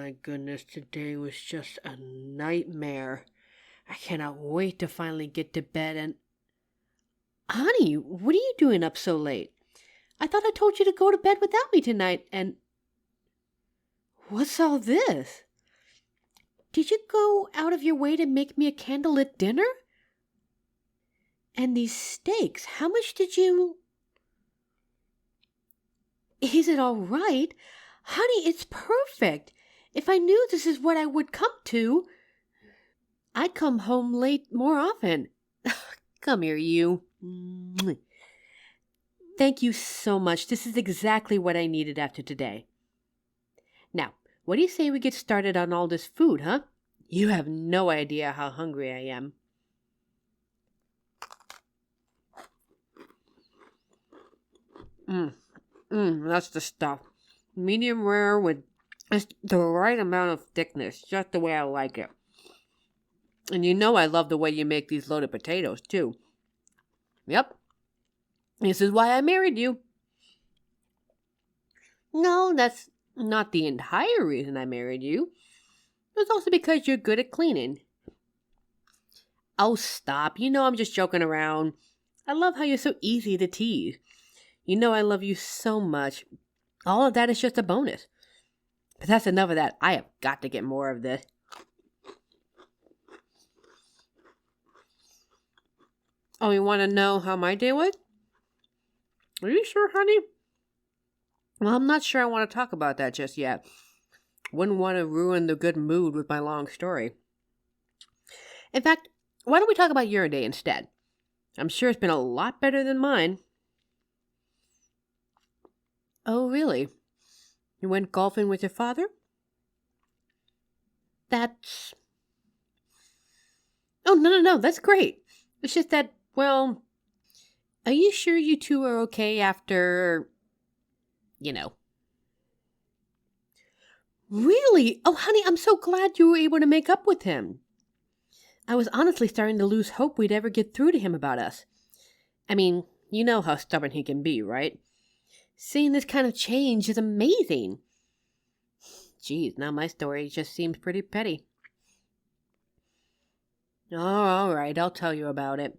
my goodness, today was just a nightmare. I cannot wait to finally get to bed and... Honey, what are you doing up so late? I thought I told you to go to bed without me tonight, and... What's all this? Did you go out of your way to make me a candlelit dinner? And these steaks, how much did you... Is it all right? Honey, it's perfect. If I knew this is what I would come to, I'd come home late more often. Come here, you. Thank you so much. This is exactly what I needed after today. Now, what do you say we get started on all this food, huh? You have no idea how hungry I am. That's the stuff. Medium rare with just the right amount of thickness, just the way I like it. And you know I love the way you make these loaded potatoes, too. Yep. This is why I married you. No, that's not the entire reason I married you. It's also because you're good at cleaning. Oh, stop. You know I'm just joking around. I love how you're so easy to tease. You know I love you so much. All of that is just a bonus. But that's enough of that. I have got to get more of this. Oh, you want to know how my day was? Are you sure, honey? Well, I'm not sure I want to talk about that just yet. Wouldn't want to ruin the good mood with my long story. In fact, why don't we talk about your day instead? I'm sure it's been a lot better than mine. Oh, really? You went golfing with your father? That's... Oh, no, that's great. It's just that, well... Are you sure you two are okay after... You know. Really? Oh, honey, I'm so glad you were able to make up with him. I was honestly starting to lose hope we'd ever get through to him about us. I mean, you know how stubborn he can be, right? Seeing this kind of change is amazing. Geez, now my story just seems pretty petty. Oh, all right, I'll tell you about it.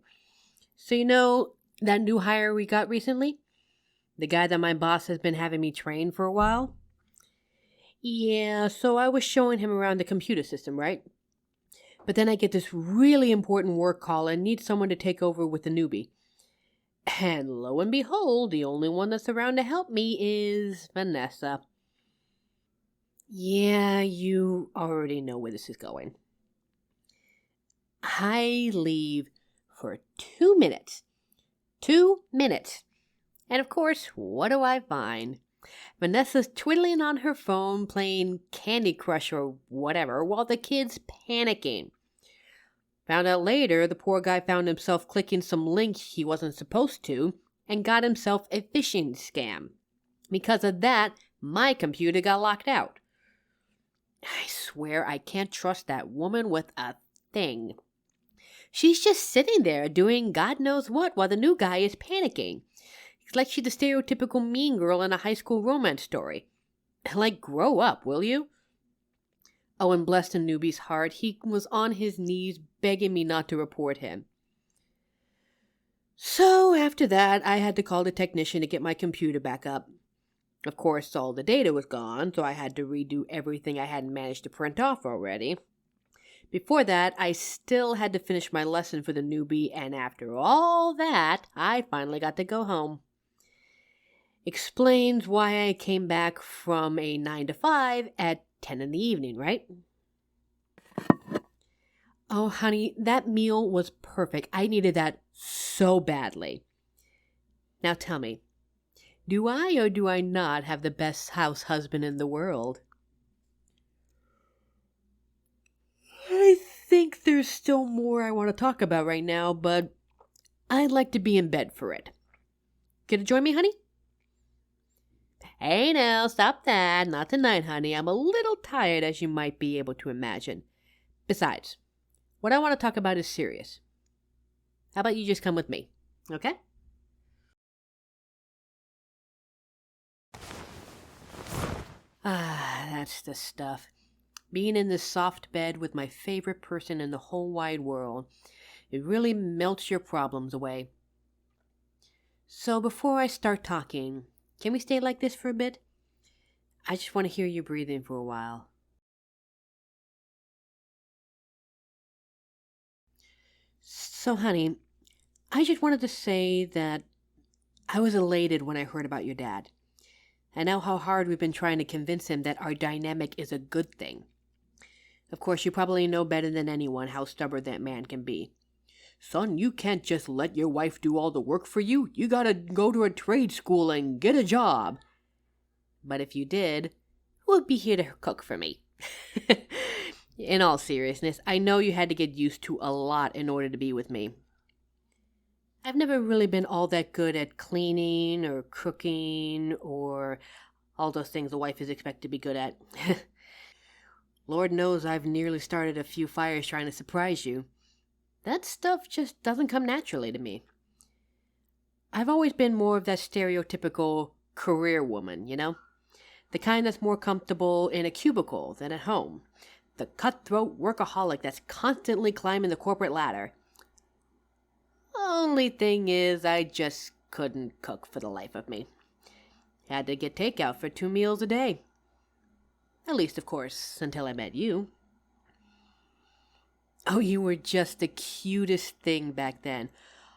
So you know that new hire we got recently? The guy that my boss has been having me train for a while? Yeah, so I was showing him around the computer system, right? But then I get this really important work call and need someone to take over with the newbie. And lo and behold, the only one that's around to help me is Vanessa. Yeah, you already know where this is going. I leave for 2 minutes. 2 minutes. And of course, what do I find? Vanessa's twiddling on her phone playing Candy Crush or whatever while the kid's panicking. Found out later, the poor guy found himself clicking some link he wasn't supposed to and got himself a phishing scam. Because of that, my computer got locked out. I swear I can't trust that woman with a thing. She's just sitting there doing God knows what while the new guy is panicking. It's like she's the stereotypical mean girl in a high school romance story. Like, grow up, will you? Oh, and bless the newbie's heart, he was on his knees begging me not to report him. So after that, I had to call the technician to get my computer back up. Of course, all the data was gone, so I had to redo everything I hadn't managed to print off already. Before that, I still had to finish my lesson for the newbie, and after all that, I finally got to go home. Explains why I came back from a 9 to 5 at 10 in the evening, right? Oh, honey, that meal was perfect. I needed that so badly. Now tell me, do I or do I not have the best house husband in the world? I think there's still more I want to talk about right now, but I'd like to be in bed for it. Gonna join me, honey? Hey now, stop that. Not tonight, honey. I'm a little tired, as you might be able to imagine. Besides, what I want to talk about is serious. How about you just come with me, okay? Ah, that's the stuff. Being in this soft bed with my favorite person in the whole wide world, it really melts your problems away. So before I start talking, can we stay like this for a bit? I just want to hear you breathing for a while. So, honey, I just wanted to say that I was elated when I heard about your dad. I know how hard we've been trying to convince him that our dynamic is a good thing. Of course, you probably know better than anyone how stubborn that man can be. Son, you can't just let your wife do all the work for you. You gotta go to a trade school and get a job. But if you did, who would be here to cook for me? In all seriousness, I know you had to get used to a lot in order to be with me. I've never really been all that good at cleaning or cooking or all those things a wife is expected to be good at. Lord knows I've nearly started a few fires trying to surprise you. That stuff just doesn't come naturally to me. I've always been more of that stereotypical career woman, you know? The kind that's more comfortable in a cubicle than at home. The cutthroat workaholic that's constantly climbing the corporate ladder. Only thing is, I just couldn't cook for the life of me. Had to get takeout for 2 meals a day. At least, of course, until I met you. Oh, you were just the cutest thing back then.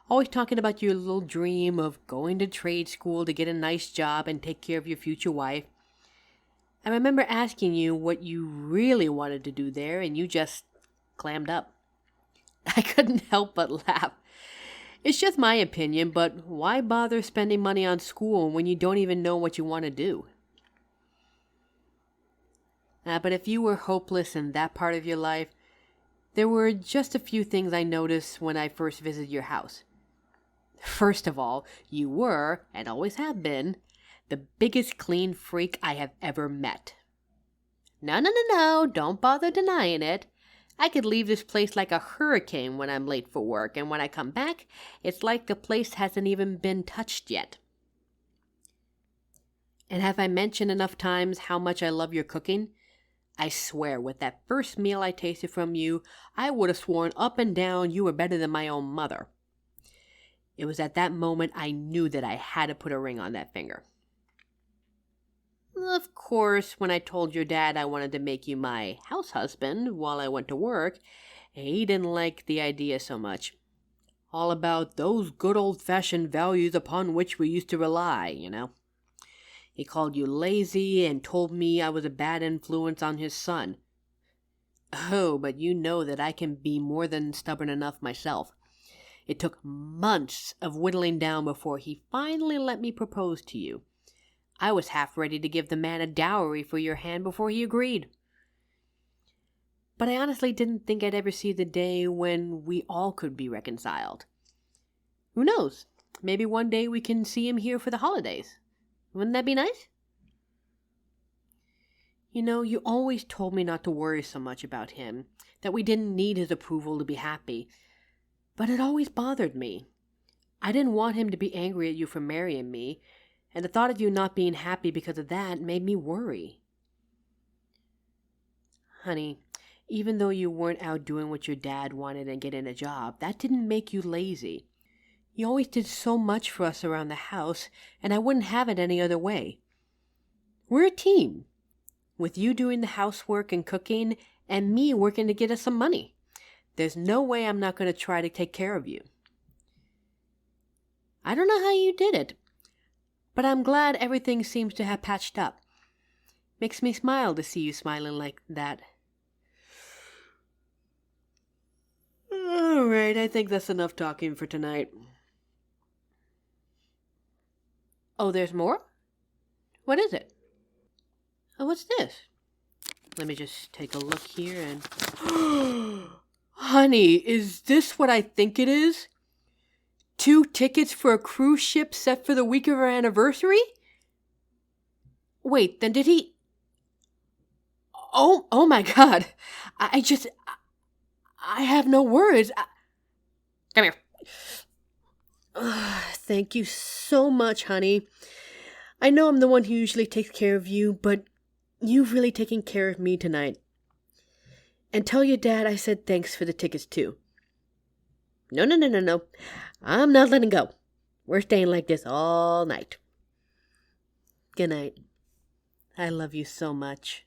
Always talking about your little dream of going to trade school to get a nice job and take care of your future wife. I remember asking you what you really wanted to do there, and you just clammed up. I couldn't help but laugh. It's just my opinion, but why bother spending money on school when you don't even know what you want to do? But if you were hopeless in that part of your life, there were just a few things I noticed when I first visited your house. First of all, you were, and always have been, the biggest clean freak I have ever met. No, don't bother denying it. I could leave this place like a hurricane when I'm late for work, and when I come back, it's like the place hasn't even been touched yet. And have I mentioned enough times how much I love your cooking? I swear, with that first meal I tasted from you, I would have sworn up and down you were better than my own mother. It was at that moment I knew that I had to put a ring on that finger. Of course, when I told your dad I wanted to make you my house husband while I went to work, he didn't like the idea so much. All about those good old-fashioned values upon which we used to rely, you know. He called you lazy and told me I was a bad influence on his son. Oh, but you know that I can be more than stubborn enough myself. It took months of whittling down before he finally let me propose to you. I was half ready to give the man a dowry for your hand before he agreed. But I honestly didn't think I'd ever see the day when we all could be reconciled. Who knows? Maybe one day we can see him here for the holidays. Wouldn't that be nice? You know, you always told me not to worry so much about him, that we didn't need his approval to be happy. But it always bothered me. I didn't want him to be angry at you for marrying me, and the thought of you not being happy because of that made me worry. Honey, even though you weren't out doing what your dad wanted and getting a job, that didn't make you lazy. You always did so much for us around the house, and I wouldn't have it any other way. We're a team, with you doing the housework and cooking, and me working to get us some money. There's no way I'm not going to try to take care of you. I don't know how you did it, but I'm glad everything seems to have patched up. Makes me smile to see you smiling like that. All right, I think that's enough talking for tonight. Oh, there's more? What is it? Oh, what's this? Let me just take a look here and... Honey, is this what I think it is? 2 tickets for a cruise ship set for the week of our anniversary? Wait, then did he... Oh my God. I have no words. Come here. Thank you so much, honey. I know I'm the one who usually takes care of you, but you've really taken care of me tonight. And tell your dad I said thanks for the tickets too. No, no, no, no, no. I'm not letting go. We're staying like this all night. Good night. I love you so much.